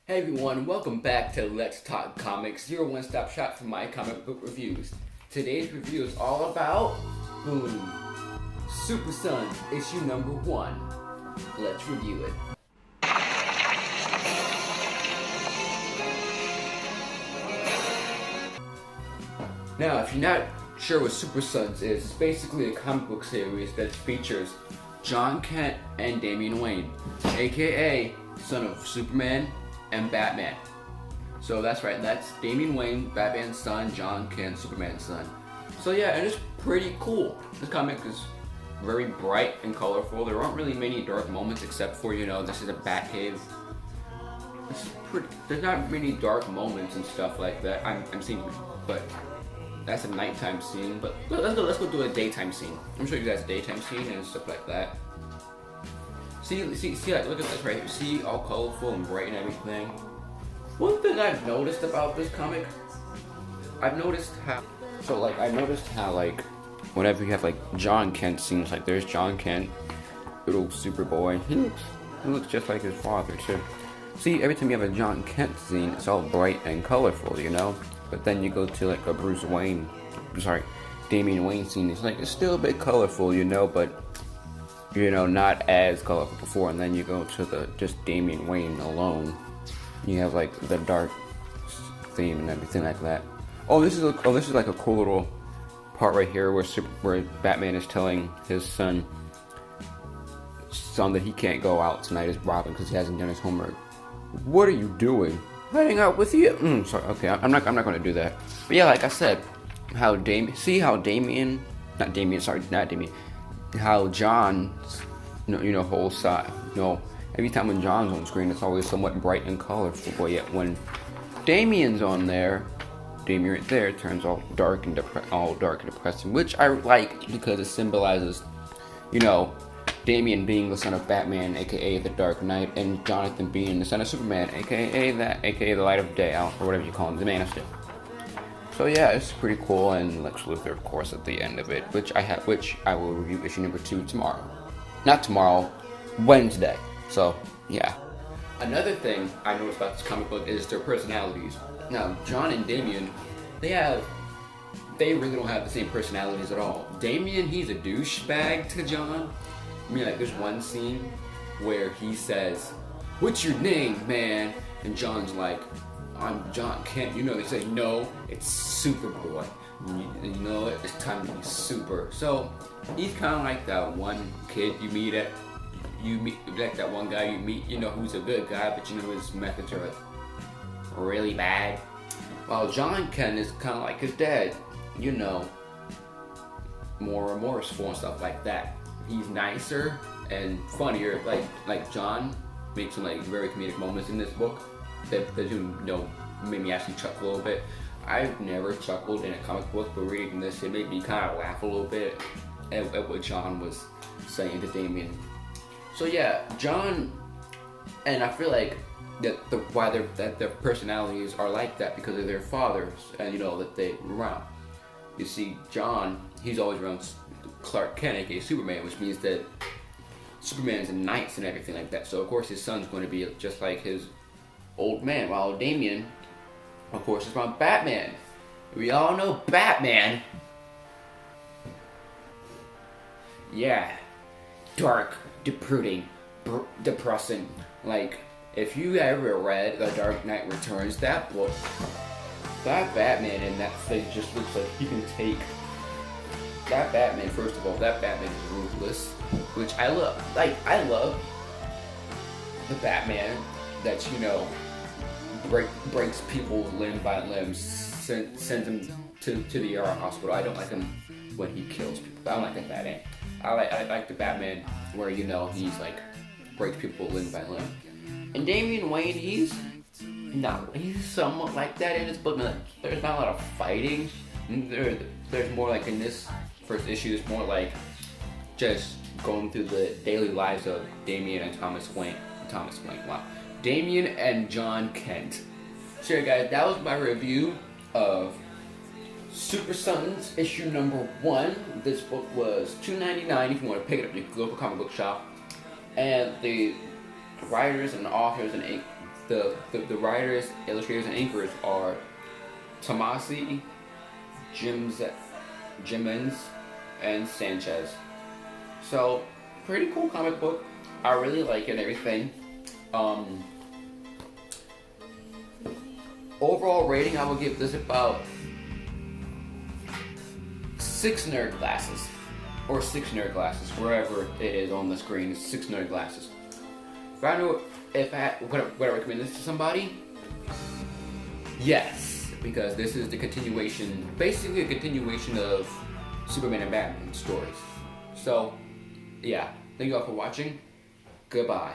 Hey everyone, welcome back to Let's Talk Comics, your one-stop shop for my comic book reviews. Today's review is all about, boom, Super Sons issue number 1. Let's review it. Now, if you're not sure what Super Sons is, it's basically a comic book series that features John Kent and Damian Wayne, aka son of Superman and Batman. So that's right, that's Damian Wayne, Batman's son, John Kent, Superman's son. So yeah, and it's pretty cool. This comic is very bright and colorful. There aren't really many dark moments except for, this is a Batcave. There's not many dark moments and stuff like that. I'm seeing, but that's a nighttime scene. But let's go do a daytime scene. I'm gonna show you guys a daytime scene and stuff like that. See, like, look at this right here. See, all colorful and bright and everything. One thing I've noticed about this comic, I've noticed how, whenever you have like John Kent scenes, like there's John Kent, little Superboy. He looks just like his father too. See, every time you have a John Kent scene, it's all bright and colorful, But then you go to like a Damian Wayne scene. It's still a bit colorful, but not as colorful before. And then you go to the just Damian Wayne alone. You have like the dark theme and everything like that. This is like a cool little part right here where Batman is telling his son that he can't go out tonight as Robin because he hasn't done his homework. What are you doing? Hiding out with you? Sorry. Okay, I'm not gonna do that. But yeah, like I said, how John's, whole side, every time when John's on screen, it's always somewhat bright and colorful, but yet when Damian right there, turns all dark and depressing, which I like because it symbolizes, Damian being the son of Batman, aka the Dark Knight, and Jonathan being the son of Superman, aka the Light of Day, or whatever you call him, the Man of Steel. So yeah, it's pretty cool, and Lex Luthor, of course, at the end of it, which I will review issue number 2 tomorrow. Not tomorrow, Wednesday. So yeah. Another thing I noticed about this comic book is their personalities. Now, John and Damian, they really don't have the same personalities at all. Damian, he's a douchebag to John. There's one scene where he says, "What's your name, man?" And John's like, "I'm John Kent." They say, "No, it's Superboy. It's time to be super." So he's kind of like that one kid you meet like that one guy you meet, who's a good guy, but his methods are really bad. While John Kent is kind of like his dad, more remorseful and stuff like that. He's nicer and funnier. Like John makes some very comedic moments in this book that made me actually chuckle a little bit. I've never chuckled in a comic book, but reading this, it made me kind of laugh a little bit at what John was saying to Damian. So yeah, John, and I feel like that their personalities are like that because of their fathers, and that they around. You see, John, he's always around Clark Kent, aka Superman, which means that Superman's in knights and everything like that. So of course his son's going to be just like his old man. While Damian, of course, is around Batman. We all know Batman. Yeah, dark, depressing. If you ever read The Dark Knight Returns, that book, that Batman in that thing just looks like he can take. That Batman, first of all, that Batman is ruthless, which I love. I love the Batman that, breaks people limb by limb, sends them to the ER hospital. I don't like him when he kills people. I don't like that Batman. I like the Batman where, he's breaks people limb by limb. And Damian Wayne, he's somewhat like that in his book. There's not a lot of fighting. There's more in this first issue, it's more just going through the daily lives of Damian and Thomas Wayne. Wow. Damian and John Kent. So yeah, guys, that was my review of Super Sons issue number 1. This book was $2.99 if you want to pick it up in your local comic book shop. And the writers and authors and The writers, illustrators, and anchors are Tomasi, Jimenez, and Sanchez. So, pretty cool comic book. I really like it and everything. Overall rating, I would give this about 6 nerd glasses. Or 6 nerd glasses, wherever it is on the screen, it's 6 nerd glasses. If I know if would I recommend this to somebody? Yes, because this is the continuation, basically a continuation of Superman and Batman stories. So, yeah, thank you all for watching. Goodbye.